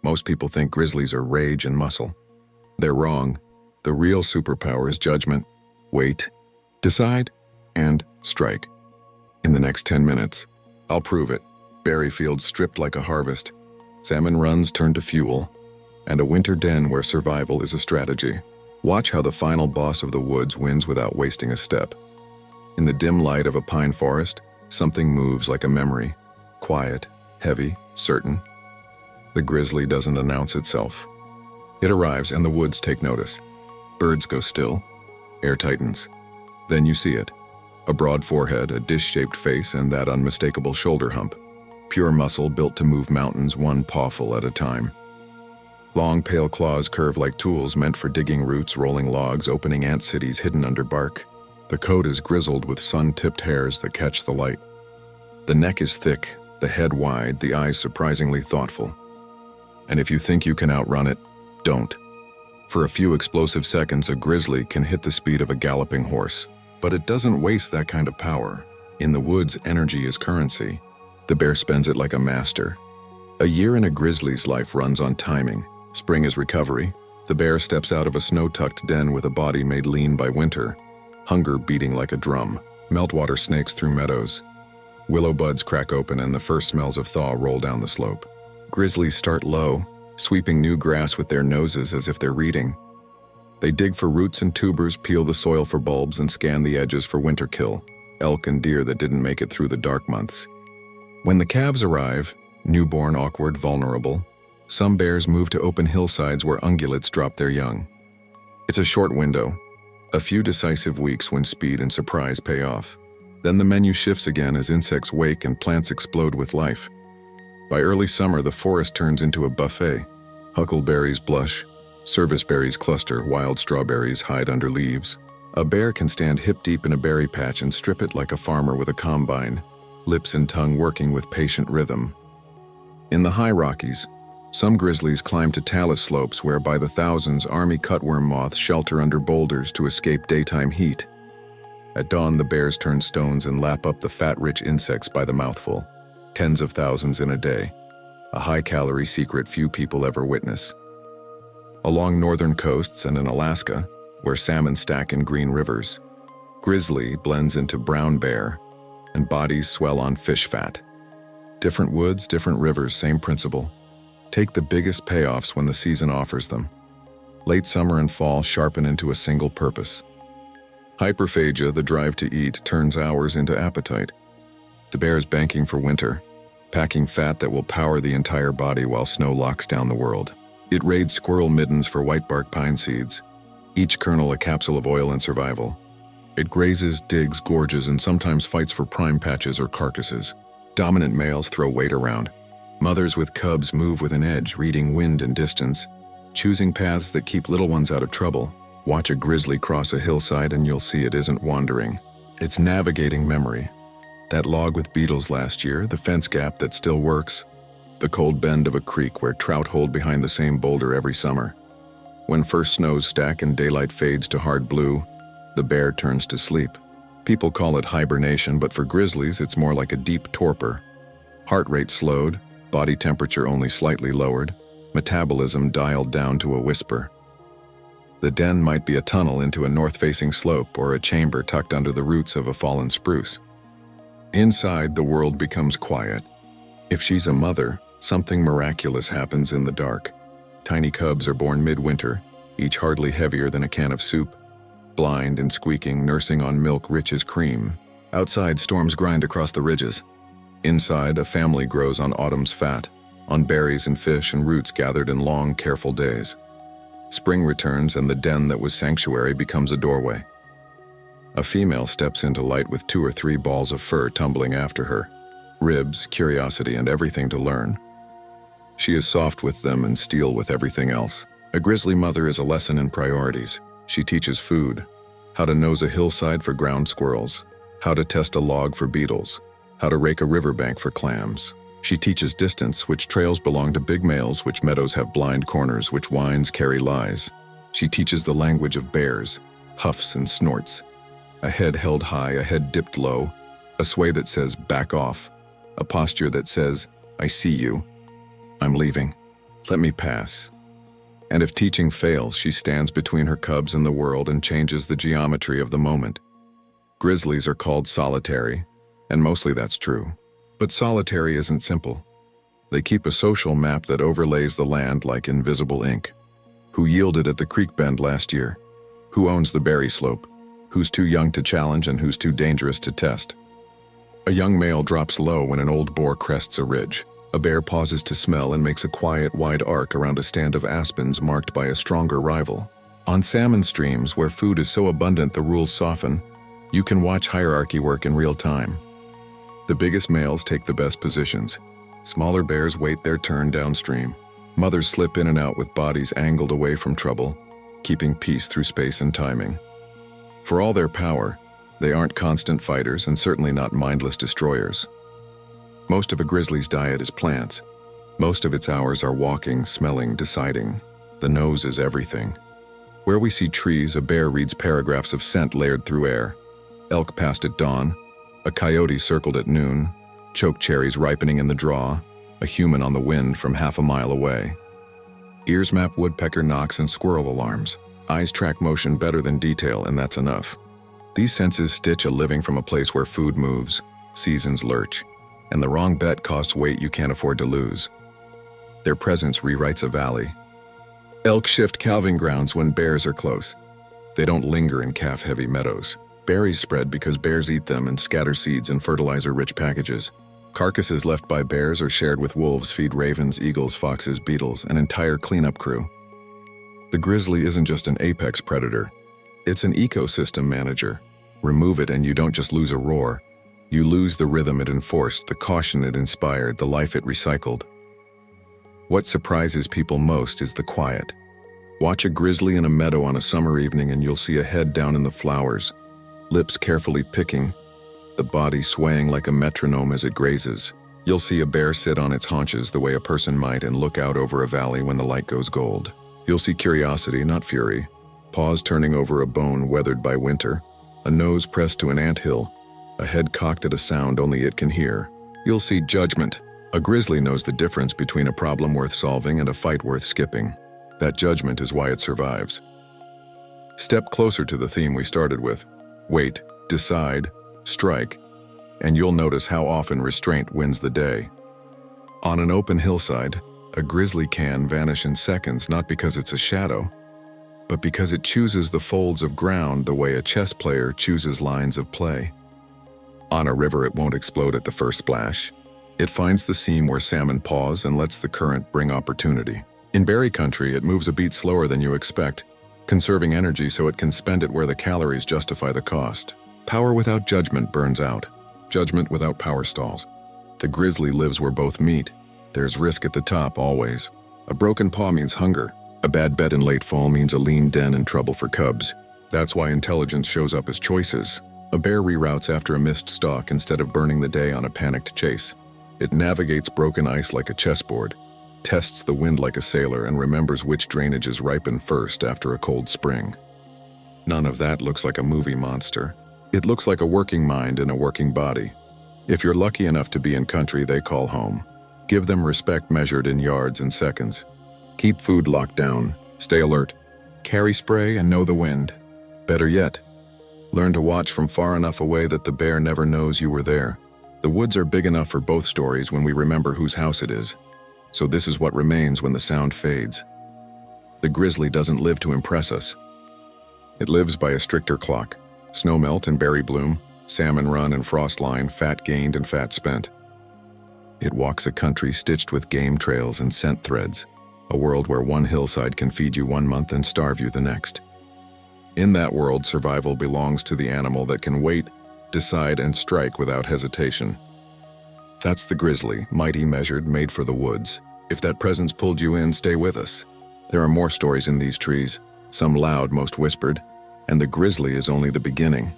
Most people think grizzlies are rage and muscle. They're wrong. The real superpower is judgment, wait, decide, and strike. In the next 10 minutes, I'll prove it. Berry fields stripped like a harvest, salmon runs turned to fuel, and a winter den where survival is a strategy. Watch how the final boss of the woods wins without wasting a step. In the dim light of a pine forest, something moves like a memory. Quiet, heavy, certain. The grizzly doesn't announce itself. It arrives and the woods take notice. Birds go still. Air tightens. Then you see it. A broad forehead, a dish-shaped face, and that unmistakable shoulder hump. Pure muscle built to move mountains one pawful at a time. Long, pale claws curve like tools meant for digging roots, rolling logs, opening ant cities hidden under bark. The coat is grizzled with sun-tipped hairs that catch the light. The neck is thick, the head wide, the eyes surprisingly thoughtful. And if you think you can outrun it, don't. For a few explosive seconds, a grizzly can hit the speed of a galloping horse. But it doesn't waste that kind of power. In the woods, energy is currency. The bear spends it like a master. A year in a grizzly's life runs on timing. Spring is recovery. The bear steps out of a snow-tucked den with a body made lean by winter. Hunger beating like a drum. Meltwater snakes through meadows. Willow buds crack open and the first smells of thaw roll down the slope. Grizzlies start low, sweeping new grass with their noses as if they're reading. They dig for roots and tubers, peel the soil for bulbs, and scan the edges for winter kill, elk and deer that didn't make it through the dark months. When the calves arrive, newborn, awkward, vulnerable, some bears move to open hillsides where ungulates drop their young. It's a short window, a few decisive weeks when speed and surprise pay off. Then the menu shifts again as insects wake and plants explode with life. By early summer, the forest turns into a buffet. Huckleberries blush, serviceberries cluster, wild strawberries hide under leaves. A bear can stand hip-deep in a berry patch and strip it like a farmer with a combine, lips and tongue working with patient rhythm. In the high Rockies, some grizzlies climb to talus slopes where by the thousands army cutworm moths shelter under boulders to escape daytime heat. At dawn, the bears turn stones and lap up the fat-rich insects by the mouthful, tens of thousands in a day, a high-calorie secret few people ever witness. Along northern coasts and in Alaska, where salmon stack in green rivers, grizzly blends into brown bear, and bodies swell on fish fat. Different woods, different rivers, same principle. Take the biggest payoffs when the season offers them. Late summer and fall sharpen into a single purpose. Hyperphagia, the drive to eat, turns hours into appetite. The bear is banking for winter, packing fat that will power the entire body while snow locks down the world. It raids squirrel middens for whitebark pine seeds, each kernel a capsule of oil and survival. It grazes, digs, gorges, and sometimes fights for prime patches or carcasses. Dominant males throw weight around. Mothers with cubs move with an edge, reading wind and distance, choosing paths that keep little ones out of trouble. Watch a grizzly cross a hillside and you'll see it isn't wandering. It's navigating memory. That log with beetles last year, the fence gap that still works, the cold bend of a creek where trout hold behind the same boulder every summer. When first snows stack and daylight fades to hard blue, the bear turns to sleep. People call it hibernation, but for grizzlies it's more like a deep torpor. Heart rate slowed, body temperature only slightly lowered, metabolism dialed down to a whisper. The den might be a tunnel into a north-facing slope or a chamber tucked under the roots of a fallen spruce. Inside, the world becomes quiet. If she's a mother, something miraculous happens in the dark. Tiny cubs are born midwinter, each hardly heavier than a can of soup, blind and squeaking, nursing on milk rich as cream. Outside, storms grind across the ridges. Inside, a family grows on autumn's fat, on berries and fish and roots gathered in long, careful days. Spring returns and the den that was sanctuary becomes a doorway. A female steps into light with 2 or 3 balls of fur tumbling after her, ribs, curiosity, and everything to learn. She is soft with them and steel with everything else. A grizzly mother is a lesson in priorities. She teaches food, how to nose a hillside for ground squirrels, how to test a log for beetles, how to rake a riverbank for clams. She teaches distance, which trails belong to big males, which meadows have blind corners, which wines carry lies. She teaches the language of bears, huffs and snorts, a head held high, a head dipped low, a sway that says, back off, a posture that says, I see you, I'm leaving. Let me pass. And if teaching fails, she stands between her cubs and the world and changes the geometry of the moment. Grizzlies are called solitary, and mostly that's true. But solitary isn't simple. They keep a social map that overlays the land like invisible ink. Who yielded at the creek bend last year? Who owns the berry slope? Who's too young to challenge and who's too dangerous to test? A young male drops low when an old boar crests a ridge. A bear pauses to smell and makes a quiet, wide arc around a stand of aspens marked by a stronger rival. On salmon streams, where food is so abundant the rules soften, you can watch hierarchy work in real time. The biggest males take the best positions. Smaller bears wait their turn downstream. Mothers slip in and out with bodies angled away from trouble, keeping peace through space and timing. For all their power, they aren't constant fighters and certainly not mindless destroyers. Most of a grizzly's diet is plants. Most of its hours are walking, smelling, deciding. The nose is everything. Where we see trees, a bear reads paragraphs of scent layered through air. Elk passed at dawn, a coyote circled at noon, choke cherries ripening in the draw, a human on the wind from half a mile away. Ears map woodpecker knocks and squirrel alarms. Eyes track motion better than detail, and that's enough. These senses stitch a living from a place where food moves, seasons lurch, and the wrong bet costs weight you can't afford to lose. Their presence rewrites a valley. Elk shift calving grounds when bears are close. They don't linger in calf-heavy meadows. Berries spread because bears eat them and scatter seeds in fertilizer-rich packages. Carcasses left by bears or shared with wolves feed ravens, eagles, foxes, beetles, an entire cleanup crew. The grizzly isn't just an apex predator. It's an ecosystem manager. Remove it and you don't just lose a roar. You lose the rhythm it enforced, the caution it inspired, the life it recycled. What surprises people most is the quiet. Watch a grizzly in a meadow on a summer evening and you'll see a head down in the flowers, lips carefully picking, the body swaying like a metronome as it grazes. You'll see a bear sit on its haunches the way a person might and look out over a valley when the light goes gold. You'll see curiosity, not fury, paws turning over a bone weathered by winter, a nose pressed to an anthill, a head cocked at a sound only it can hear. You'll see judgment. A grizzly knows the difference between a problem worth solving and a fight worth skipping. That judgment is why it survives. Step closer to the theme we started with. Wait, decide, strike, and you'll notice how often restraint wins the day. On an open hillside, a grizzly can vanish in seconds not because it's a shadow, but because it chooses the folds of ground the way a chess player chooses lines of play. On a river, it won't explode at the first splash. It finds the seam where salmon pause and lets the current bring opportunity. In berry country, it moves a beat slower than you expect, conserving energy so it can spend it where the calories justify the cost. Power without judgment burns out. Judgment without power stalls. The grizzly lives where both meet. There's risk at the top, always. A broken paw means hunger. A bad bet in late fall means a lean den and trouble for cubs. That's why intelligence shows up as choices. A bear reroutes after a missed stalk instead of burning the day on a panicked chase. It navigates broken ice like a chessboard, tests the wind like a sailor, and remembers which drainages ripen first after a cold spring. None of that looks like a movie monster. It looks like a working mind in a working body. If you're lucky enough to be in country they call home, give them respect measured in yards and seconds. Keep food locked down, stay alert, carry spray and know the wind. Better yet, learn to watch from far enough away that the bear never knows you were there. The woods are big enough for both stories when we remember whose house it is. So this is what remains when the sound fades. The grizzly doesn't live to impress us. It lives by a stricter clock. Snowmelt and berry bloom, salmon run and frost line, fat gained and fat spent. It walks a country stitched with game trails and scent threads, a world where one hillside can feed you 1 month and starve you the next. In that world, survival belongs to the animal that can wait, decide, and strike without hesitation. That's the grizzly, mighty measured, made for the woods. If that presence pulled you in, stay with us. There are more stories in these trees, some loud, most whispered, and the grizzly is only the beginning.